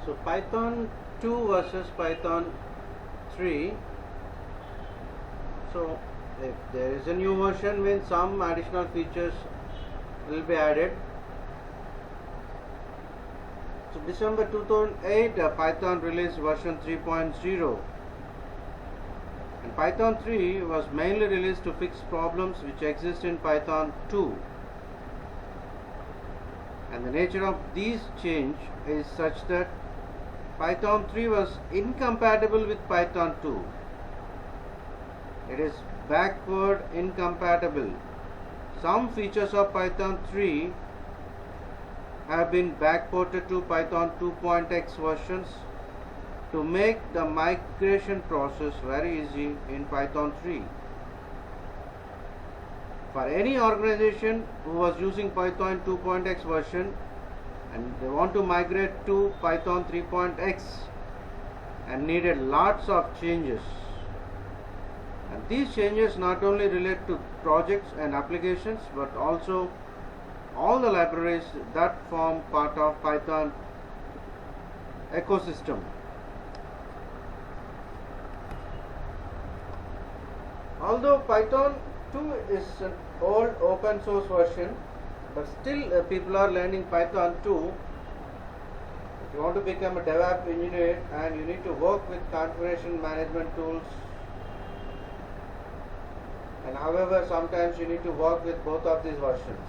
So Python 2 versus Python 3. So if there is a new version, when some additional features will be added. So December 2008, Python released version 3.0, and Python 3 was mainly released to fix problems which exist in Python 2. And the nature of these change is such that Python 3 was incompatible with Python 2. It is backward incompatible. Some features of Python 3 have been backported to Python 2.x versions to make the migration process very easy in Python 3. For any organization who was using Python 2.x version and they want to migrate to Python 3.x and needed lots of changes, and these changes not only relate to projects and applications but also all the libraries that form part of Python ecosystem. Although Python 2 is an old open source version, but still people are learning Python 2. If you want to become a DevOps engineer and you need to work with configuration management tools, and however sometimes you need to work with both of these versions.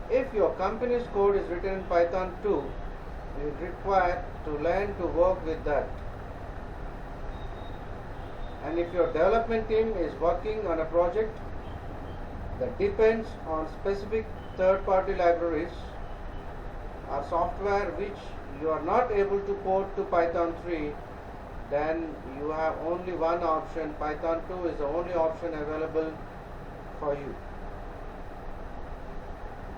If your company's code is written in Python 2, you require to learn to work with that. And if your development team is working on a project that depends on specific third-party libraries or software which you are not able to port to Python 3, then you have only one option. Python 2 is the only option available for you.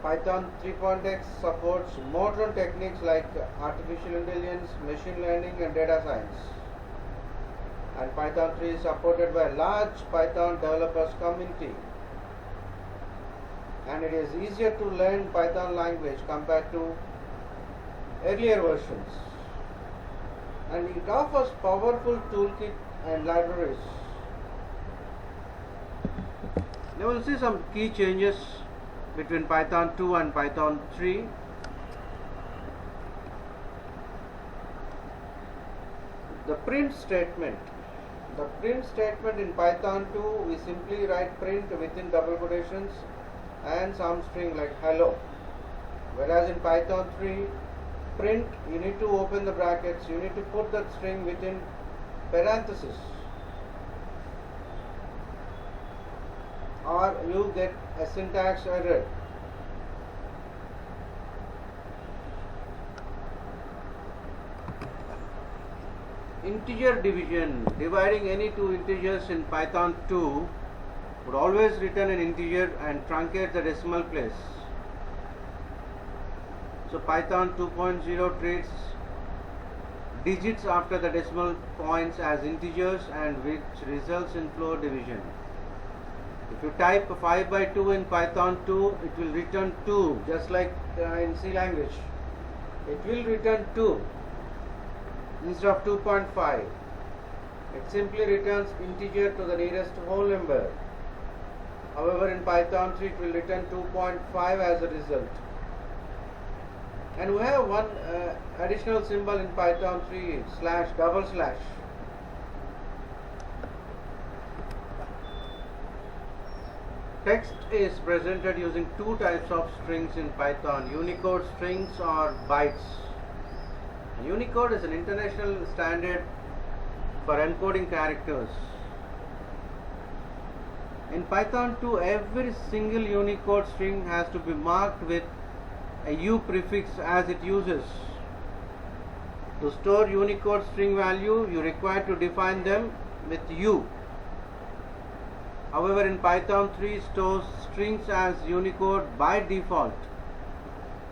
Python 3.x supports modern techniques like artificial intelligence, machine learning and data science. And Python 3 is supported by a large Python developers community. And it is easier to learn Python language compared to earlier versions. And it offers powerful toolkit and libraries. Now we'll see some key changes between Python 2 and Python 3. The print statement. The print statement in Python 2, we simply write print within double quotations and some string like hello. Whereas in Python 3, print, you need to open the brackets, you need to put that string within parentheses, or you get a syntax error. Integer division, dividing any two integers in Python 2 would always return an integer and truncate the decimal place. So Python 2.0 treats digits after the decimal points as integers, and which results in floor division. If you type 5 by 2 in Python 2, it will return 2, just like in C language. It will return 2 instead of 2.5. It simply returns integer to the nearest whole number. However, in Python 3, it will return 2.5 as a result. And we have one additional symbol in Python 3, slash, double slash. Text is presented using two types of strings in Python, Unicode strings or bytes. Unicode is an international standard for encoding characters. In Python 2, every single Unicode string has to be marked with a U prefix as it uses. To store Unicode string value, you require to define them with U. However, in Python 3, stores strings as Unicode by default,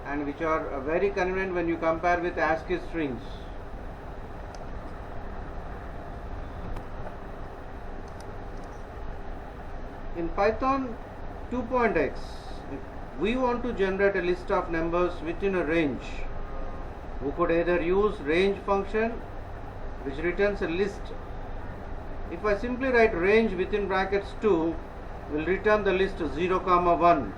and which are very convenient when you compare with ASCII strings. In Python 2.x, if we want to generate a list of numbers within a range, we could either use range function, which returns a list. If I simply write range within brackets 2, will return the list 0, 1,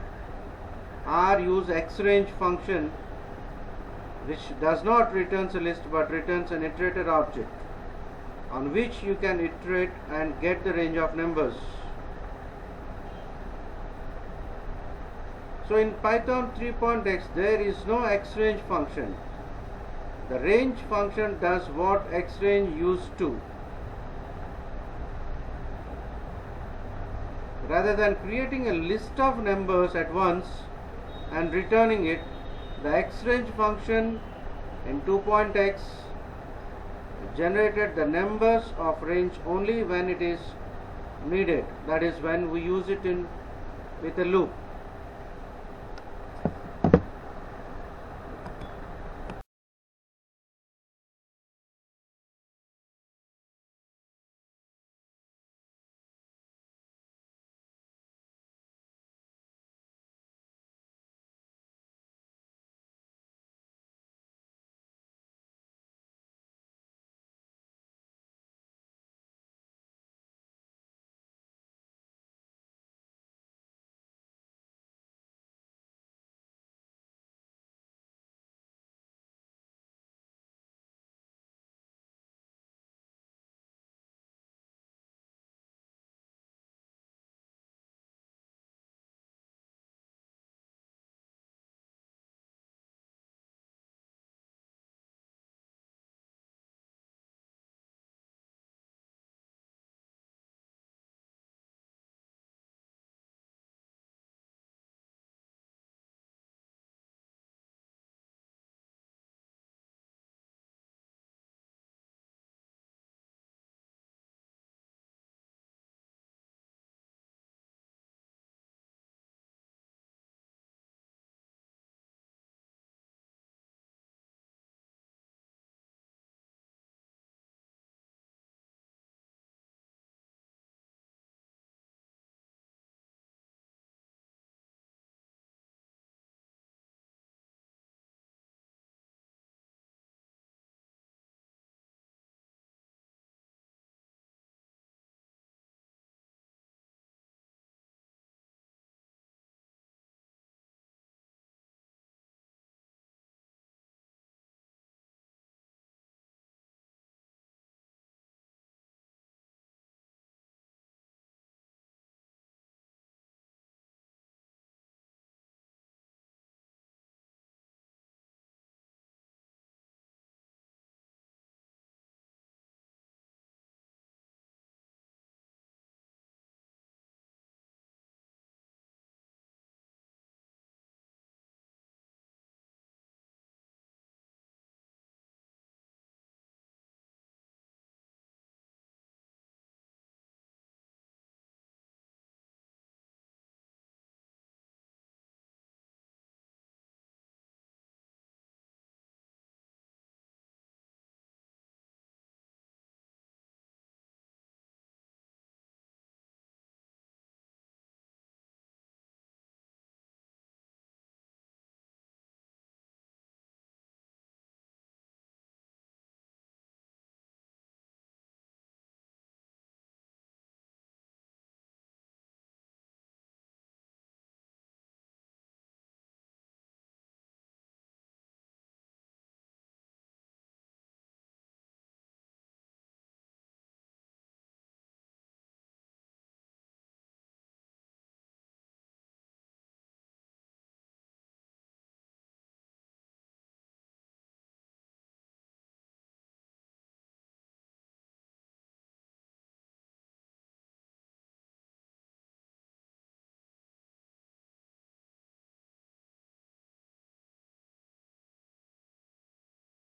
or use xrange function, which does not returns a list but returns an iterator object on which you can iterate and get the range of numbers. So in Python 3.x there is no xrange function. The range function does what xrange used to. Rather than creating a list of numbers at once and returning it, the xrange function in 2.x generated the numbers of range only when it is needed, that is when we use it with a loop.